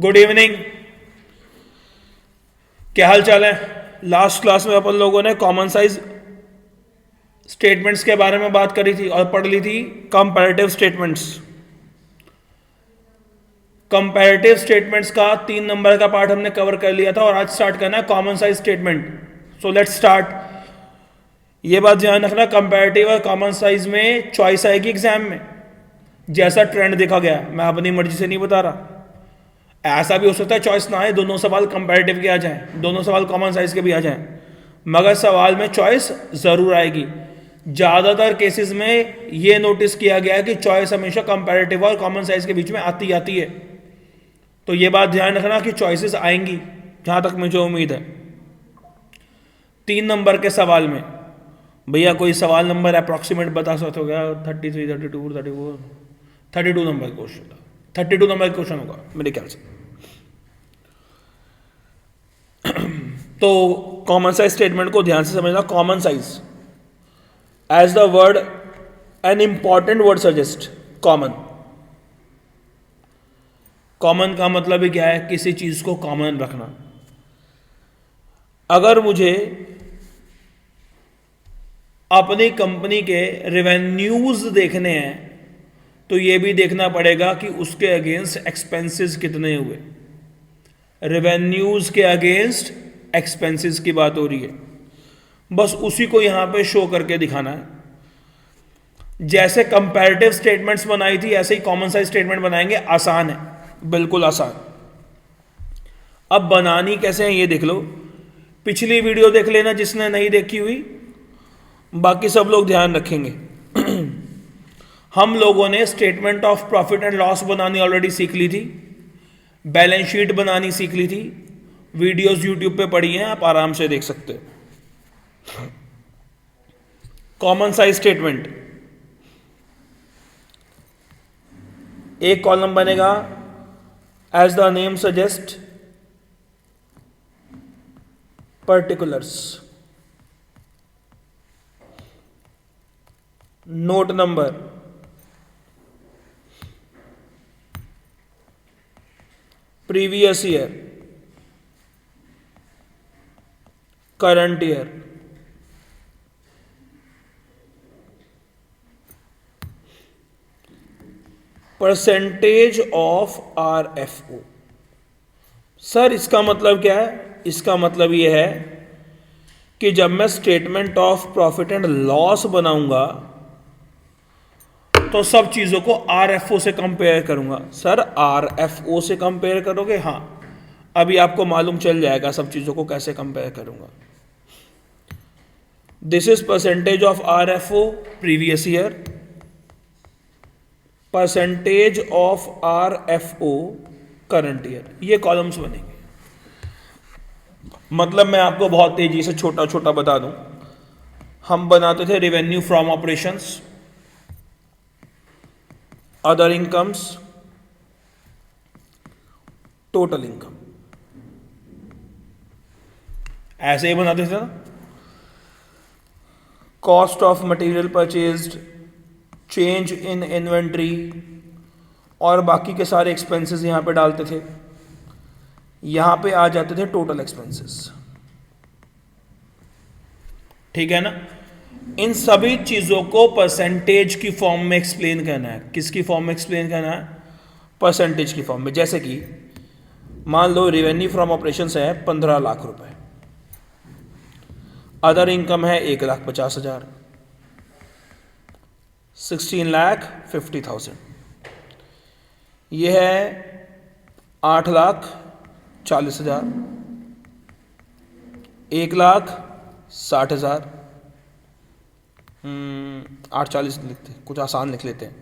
Good evening. क्या हाल चाल है? लास्ट क्लास में अपन लोगों ने कॉमन साइज स्टेटमेंट्स के बारे में बात करी थी और पढ़ ली थी कंपैरेटिव स्टेटमेंट्स। कंपैरेटिव स्टेटमेंट्स का 3 नंबर का पार्ट हमने कवर कर लिया था और आज स्टार्ट करना है common size statement. So let's start. ये बात ध्यान रखना, कंपैरेटिव और कॉमन साइज में चॉइस आएगी एग्जाम में। जैसा ट्रेंड देखा गया, मैं अपनी मर्जी से नहीं बता रहा। ऐसा भी हो सकता है चॉइस ना आए, दोनों सवाल कंपैरेटिव के आ जाएं, दोनों सवाल कॉमन साइज के भी आ जाएं, मगर सवाल में चॉइस जरूर आएगी। ज्यादातर केसेस में ये नोटिस किया गया है कि चॉइस हमेशा कंपैरेटिव और कॉमन साइज के बीच में आती है। तो ये बात ध्यान रखना कि चॉइसेस आएंगी, जहां तक मुझे उम्मीद है। 3 नंबर के सवाल में भैया कोई सवाल नंबर अप्रोक्सीमेट बता सकते हो क्या? 33, 32, 34, 32 नंबर क्वेश्चन, 32 नंबर क्वेश्चन होगा मेरे ख्याल से। तो कॉमन साइज स्टेटमेंट को ध्यान से समझना। Common size as the word an important word suggest. Common का मतलब ही क्या है? किसी चीज को कॉमन रखना। अगर मुझे अपनी कंपनी के रेवेन्यूज देखने हैं तो यह भी देखना पड़ेगा कि उसके अगेंस्ट एक्सपेंसेस कितने हुए। रेवेन्यूज के अगेंस्ट एक्सपेंसेस की बात हो रही है, बस उसी को यहां पे शो करके दिखाना है। जैसे कंपैरेटिव स्टेटमेंट्स बनाई थी ऐसे ही कॉमन साइज स्टेटमेंट बनाएंगे। आसान है, बिल्कुल आसान। अब बनानी कैसे है ये देख लो। पिछली वीडियो देख लेना जिसने नहीं देखी हुई, बाकी सब लोग ध्यान रखेंगे। हम लोगों ने statement of profit and loss बनानी ऑलरेडी सीख ली थी, बैलेंस शीट बनानी सीख ली थी। वीडियोस यूट्यूब पे पड़ी हैं, आप आराम से देख सकते हो। कॉमन साइज स्टेटमेंट, एक कॉलम बनेगा as the name suggest particulars, note number, previous year, current year, percentage of RFO। Sir इसका मतलब क्या है? इसका मतलब यह है कि जब मैं statement of profit and loss बनाऊंगा तो सब चीजों को RFO से कंपेयर करूंगा। सर RFO से कंपेयर करोगे? हाँ, अभी आपको मालूम चल जाएगा सब चीजों को कैसे कंपेयर करूंगा। This is percentage of RFO previous year, percentage of RFO current year. ये कॉलम्स बनेंगे। मतलब मैं आपको बहुत तेजी से छोटा छोटा बता दूं। हम बनाते थे revenue from operations, other incomes, total income, ऐसे ही बनाते थे ना। Cost of material purchased, change in inventory और बाकी के सारे एक्सपेंसेस यहां पे डालते थे। यहां पे आ जाते थे टोटल एक्सपेंसेस। ठीक है ना? इन सभी चीजों को परसेंटेज की फॉर्म में एक्सप्लेन करना है। किसकी फॉर्म में एक्सप्लेन करना है? परसेंटेज की फॉर्म में। जैसे कि मान लो रेवेन्यू फ्रॉम ऑपरेशंस है 15 लाख रुपए, अदर इनकम है 1,50,000, 16,50,000। यह है 8,40,000, 1,60,000, 840 लिखते, कुछ आसान लिख लेते हैं,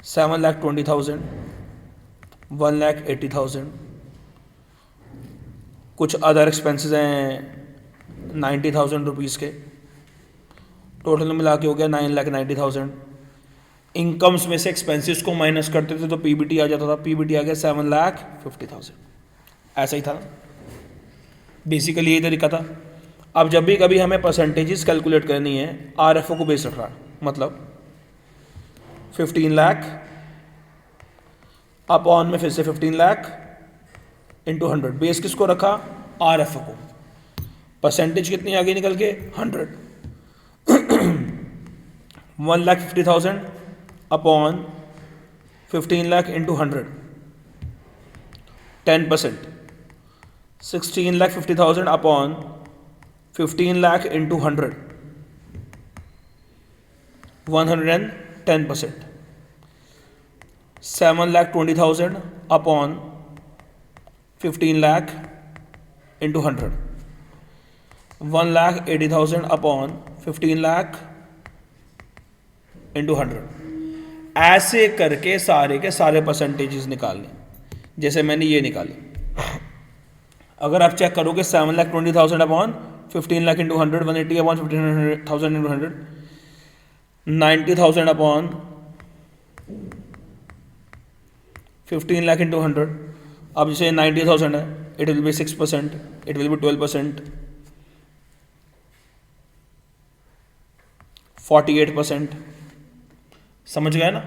7,20,000, 1,80,000। कुछ अदर एक्सपेंसेस हैं 90,000 रुपीज़ के। टोटल मिला के हो गया 9,90,000। इनकम्स में से एक्सपेंसेस को माइनस करते थे तो पीबीटी आ जाता था। पीबीटी आ गया 7,50,000। ऐसा ही था, बेसिकली यही तरीका था। अब जब भी कभी हमें परसेंटेजेस कैलकुलेट करनी है, RFO को बेस रख रहा, मतलब 15 लाख अपॉन में फिर से 15 लाख इंटू 100। बेस किसको रखा? आर एफ को। परसेंटेज कितनी आगे निकल के? 100। 1,50,000 upon 15 lakh into 100, 10%। 16,50,000 upon 15 lakh into 100, 110%। 7,20,000 upon 15 lakh into 100, 1,80,000 upon 15 lakh into 100। ऐसे करके सारे के सारे परसेंटेजेस निकालने, जैसे मैंने ये निकाले। अगर आप चेक करोगे 7,20,000 upon 15 lakh into 100, 180 upon 15,000 into 100, 90,000 upon 15 lakh into 100। अब जैसे 90,000 है, it will be 6%, it will be 12%, 48%। समझ गया ना?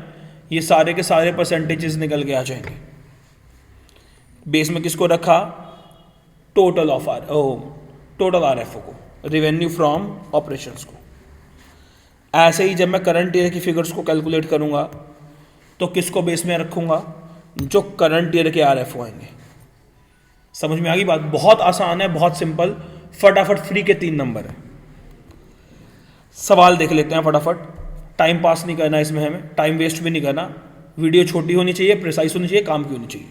ये सारे के सारे परसेंटेजेस निकल के आ जाएंगे। बेस में किसको रखा? Total of total R F O को, रिवेन्यू फ्रॉम ऑपरेशंस को। ऐसे ही जब मैं करंट ईयर की फिगर्स को कैलकुलेट करूंगा तो किसको बेस में रखूंगा? जो करंट ईयर के आर एफ ओ आएंगे। समझ में आ गई बात? बहुत आसान है, बहुत सिंपल। फटाफट फ्री के 3 नंबर है। सवाल देख लेते हैं फटाफट। टाइम पास नहीं करना इसमें, हमें टाइम वेस्ट भी नहीं करना। वीडियो छोटी होनी चाहिए, प्रिसाइज होनी चाहिए, काम की होनी चाहिए।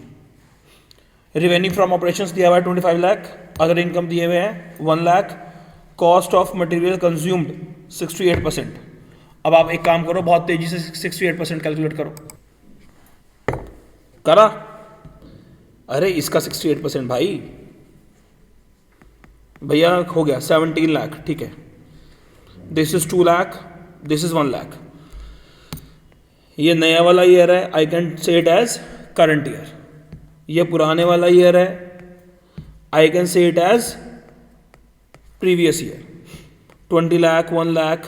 रेवेन्यू फ्रॉम ऑपरेशंस दिया हुआ है 25 लाख, अदर इनकम दिए हुए हैं 1 lakh, cost of material consumed 68%। अब आप एक काम करो, बहुत तेजी से 68% कैलकुलेट करो। करा? अरे इसका 68% भाई, भैया हो गया 17 लाख। ठीक है, this is 2 lakh, this is 1 lakh. ये नया वाला ईयर है, I can say it as current year. ये पुराने वाला ईयर है, I can say it as previous year. 20 lakh, 1 lakh,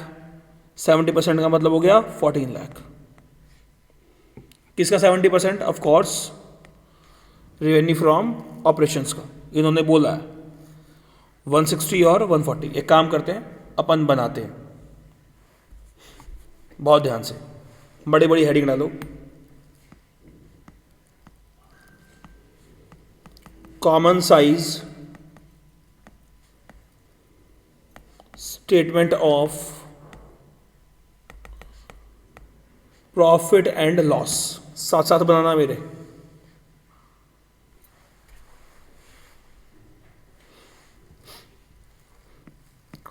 70% का मतलब हो गया 14 लाख। किसका 70%? Of course revenue from operations का। इन्होंने बोला है 160 और 140। एक काम करते हैं, अपन बनाते हैं, बहुत ध्यान से, बड़ी बड़ी हेडिंग डालो। Common size statement of profit and loss. साथ साथ बनाना मेरे।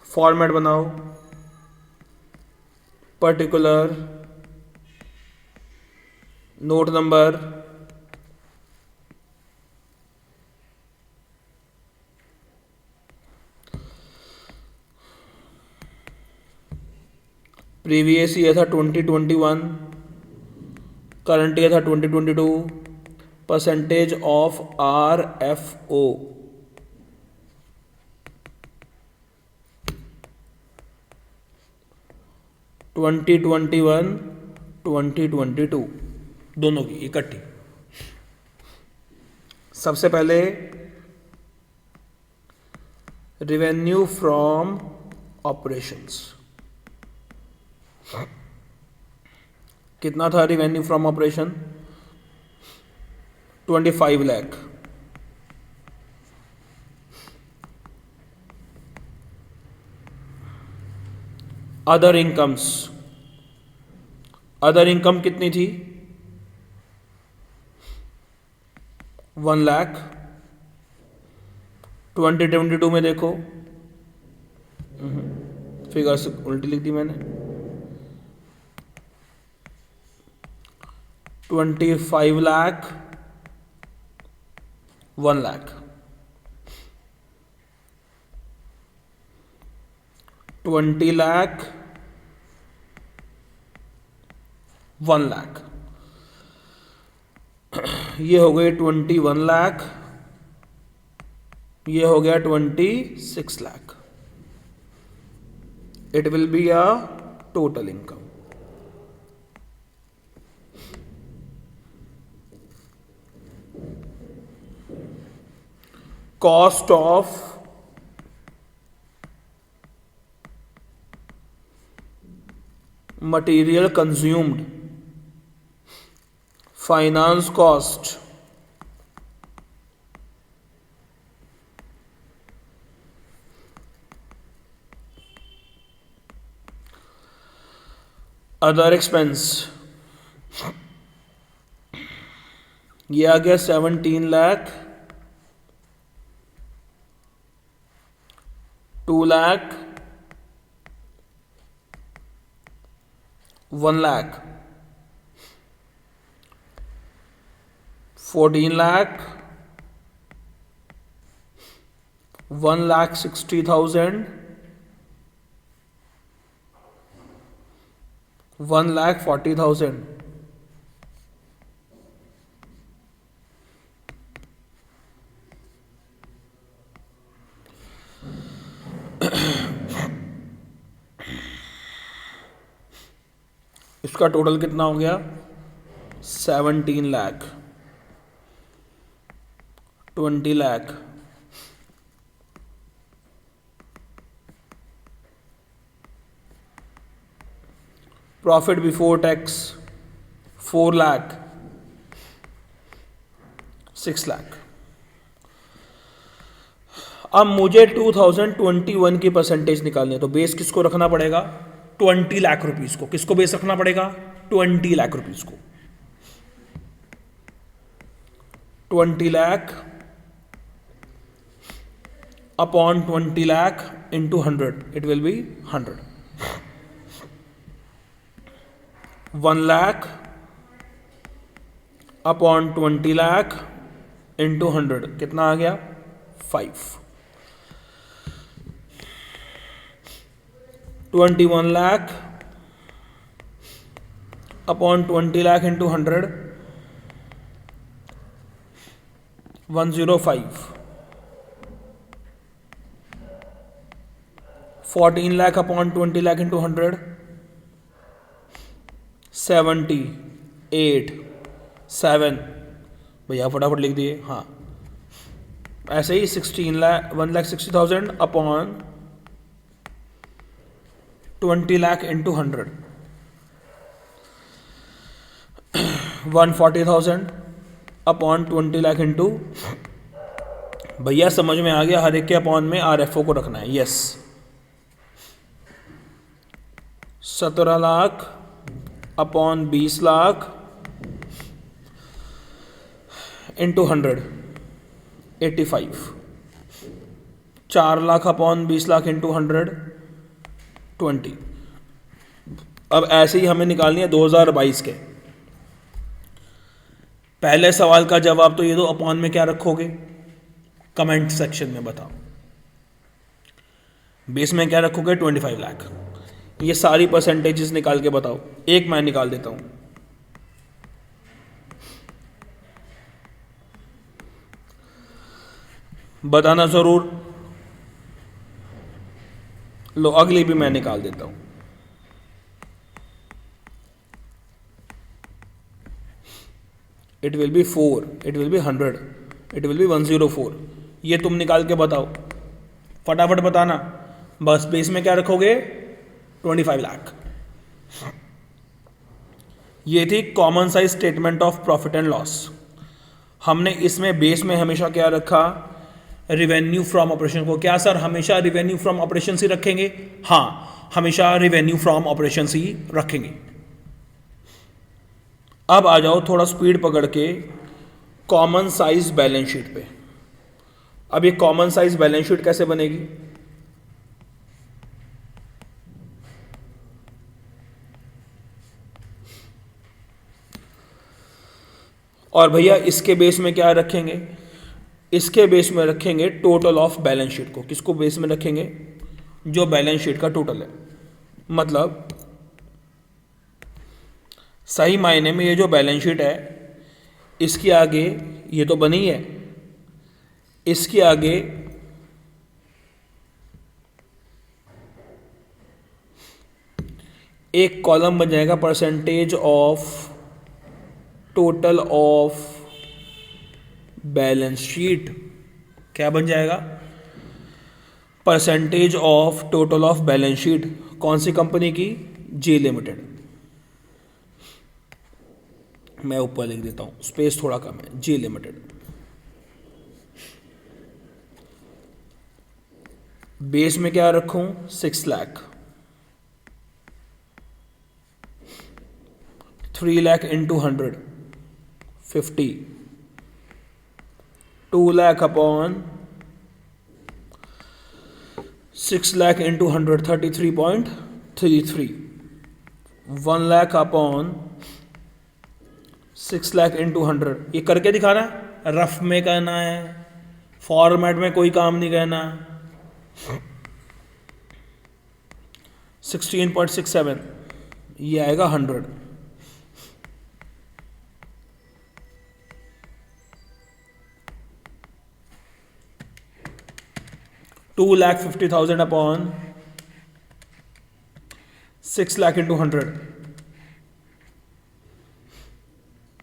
फॉर्मेट बनाओ, particular, note number, previous year था 2021, करंट ईयर था 2022, percentage of R F O, twenty 2022 दोनों की इकट्ठी। सबसे पहले रेवेन्यू फ्रॉम ऑपरेशंस। कितना था revenue from operation? 25 lakh. Other incomes, other income कितनी थी? 1 लाख। 2022 में देखो, फिगर उल्टी लिख दी मैंने। 25 लाख, 1 लाख। 20 लाख, 1 लाख। ये हो गए 21 लाख, ये हो गया 26 lakh. It will be a total income. Cost of material consumed, finance cost, other expense, ये आ गया 17 लाख, 2 लाख, 1 लाख, 14 लाख, 1,60,000, 1,40,000। इसका टोटल कितना हो गया? 17 lakh, 20 lakh, profit before tax 4 lakh, 6 lakh. अब मुझे 2021 की परसेंटेज निकालनी है, तो बेस किसको रखना पड़ेगा? 20 लाख रुपीस को। किसको बेस रखना पड़ेगा? 20 लाख रुपीस को। 20 lakh upon 20 lakh into 100, it will be 100। 1 lakh upon 20 lakh into 100 कितना आ गया? 5। 21 lakh upon 20 lakh into 100, 105। 14 lakh upon 20 lakh into 100, 78, 7। भैया फटाफट लिख दिए। हाँ, ऐसे ही 16 lakh 1,60,000 upon 20 lakh into 100, 140,000 upon 20 lakh into, भैया समझ में आ गया, हर एक के अपॉन में RFO को रखना है। Yes, 17 lakh upon 20 lakh into 100, 85। 4 lakh upon 20 lakh into 100, 20। अब ऐसे ही हमें निकालनी है 2022 के। पहले सवाल का जवाब तो ये दो, अपॉन में क्या रखोगे? कमेंट सेक्शन में बताओ। बेस में क्या रखोगे? 25 लाख। ये सारी परसेंटेजेस निकाल के बताओ। एक मैं निकाल देता हूं। बताना जरूर। लो, अगली भी मैं निकाल देता हूं। It will be 4, it will be 100, it will be 104। ये तुम निकाल के बताओ, फटाफट बताना। बस बेस में क्या रखोगे? 25 लाख। ये थी common size statement of profit and loss. हमने इसमें बेस में हमेशा क्या रखा? रिवेन्यू फ्रॉम ऑपरेशन को। क्या सर हमेशा रिवेन्यू फ्रॉम ऑपरेशन ही रखेंगे? हाँ, हमेशा रिवेन्यू फ्रॉम ऑपरेशन ही रखेंगे। अब आ जाओ थोड़ा स्पीड पकड़ के कॉमन साइज बैलेंस शीट पे। अब ये कॉमन साइज बैलेंस शीट कैसे बनेगी? और भैया इसके बेस में क्या रखेंगे? इसके बेस में रखेंगे टोटल ऑफ बैलेंस शीट को। किसको बेस में रखेंगे? जो बैलेंस शीट का टोटल है। मतलब सही मायने में ये जो बैलेंस शीट है, इसके आगे ये तो बनी है, इसके आगे एक कॉलम बन जाएगा percentage of total of balance sheet. क्या बन जाएगा, percentage of total of balance sheet, कौन सी कंपनी की, जे लिमिटेड। मैं ऊपर लिख देता हूं, स्पेस थोड़ा कम है, जे लिमिटेड। बेस में क्या रखूं, 6 lakh, 3 lakh into 100, 50, 2 lakh upon 6 lakh into 100, 33.33, 1 lakh upon 6 lakh into 100। ये करके दिखाना, रफ में करना है, फॉर्मेट में कोई काम नहीं करना। 16.67, ये आएगा 100। $2,50,000 अपॉन 6 लाख इंटू 100,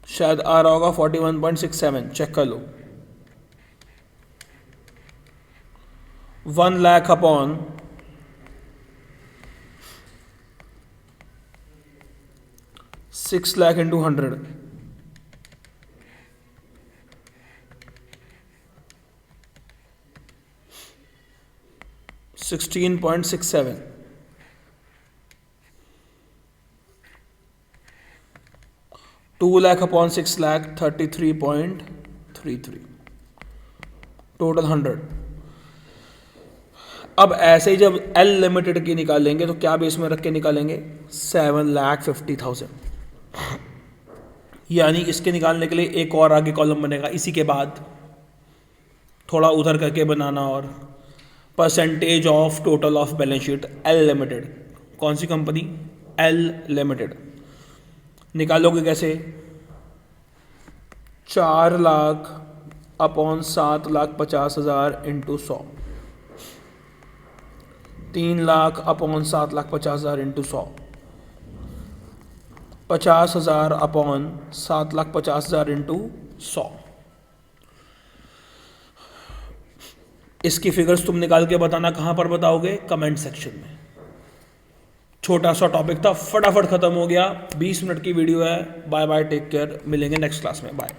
शायद आ रहा होगा 41.67, चेक कर लो। 1 lakh upon 6 lakh into 100, 16.67, 2 lakh upon 6 lakh 33.33, total 100। अब ऐसे ही जब एल लिमिटेड की निकालेंगे तो क्या बेस में रख के निकालेंगे, 7,50,000। यानी इसके निकालने के लिए एक और आगे कॉलम बनेगा, इसी के बाद थोड़ा उधर करके बनाना। और percentage of total of balance sheet L limited, कौन सी कंपनी, एल लिमिटेड। निकालोगे कैसे, 4 lakh upon 7,50,000 into 100, 3 lakh upon 7,50,000 into 100, 50,000 upon 7,50,000 into 100। इसकी फिगर्स तुम निकाल के बताना, कहाँ पर बताओगे, कमेंट सेक्शन में। छोटा सा टॉपिक था, फटाफट खत्म हो गया, 20 मिनट की वीडियो है। बाय बाय, टेक केयर, मिलेंगे नेक्स्ट क्लास में, बाय।